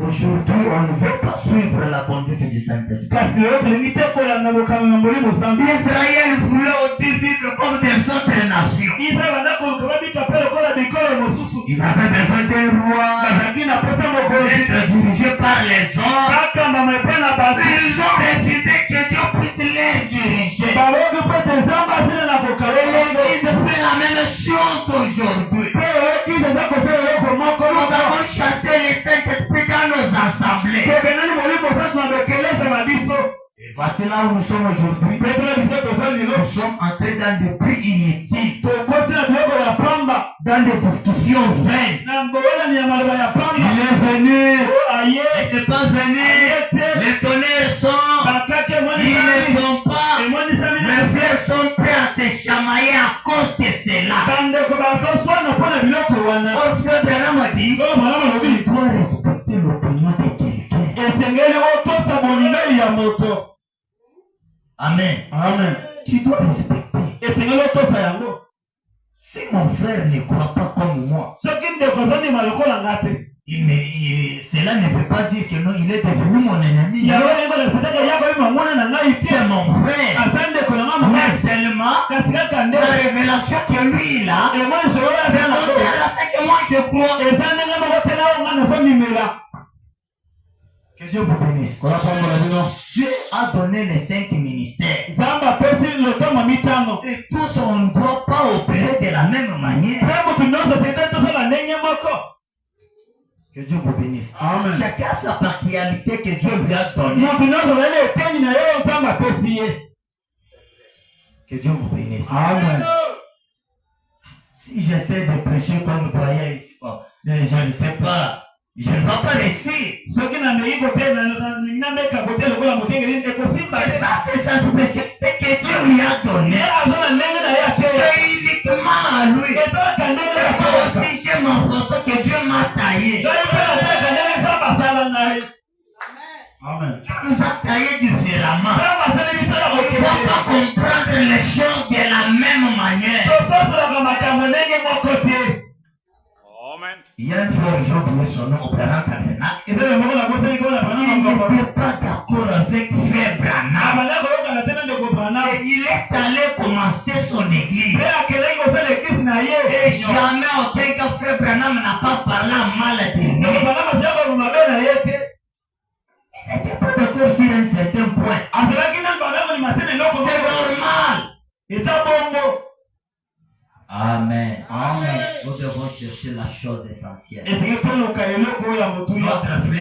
Aujourd'hui, on ne veut pas suivre la conduite du Saint-Esprit. Israël voulait aussi vivre comme des autres nations. Ils avaient besoin d'un roi, d'être dirigés par les hommes. Ils ont refusé que Dieu puisse les diriger. Et l'Église fait la même chose aujourd'hui. Nous avons chassé les Saint-Esprit dans nos assemblées. Et voici là où nous sommes aujourd'hui. Nous sommes entrés dans des prix inutiles, dans des discussions vaines. Il est venu, il n'est pas venu, les tonnerres sont, ils ne sont pas, les frères sont prêts à se chamailler à cause de cela. Oh, frère Branham a dit, tu dois respecter l'opinion de quelqu'un. Amen. Amen. Tu dois respecter. Si mon frère ne croit pas comme moi, cela ne veut pas dire que non, il est devenu mon ennemi. C'est mon frère. Mais seulement la révélation que lui il a, c'est contraire à ce que moi je crois. Que Dieu vous bénisse. Dieu a donné les 5 ministères. Et tous on ne doit pas opérer de la même manière. Que Dieu vous bénisse. Amen. Chacun a sa particularité que Dieu lui a donnée. Que Dieu vous bénisse. Amen. Si j'essaie de prêcher comme doyen ici, je ne sais pas. Je ne vais pas réussir. C'est sa spécialité que Dieu lui a donnée. C'est uniquement à lui. Et moi aussi j'ai mon morceau que Dieu m'a taillé. Amen. Dieu nous a taillé différemment. On ne va pas comprendre les choses de la même manière. Il y a un frère Jean qui son nom au Branham Tabernacle. Il n'était pas d'accord avec frère Branham. Et il est allé commencer son église. Et jamais aucun cas frère Branham n'a pas parlé mal de lui. Il n'était pas d'accord sur un certain point. C'est normal. Amen. Amen. Nous devons chercher la chose essentielle. Est-ce que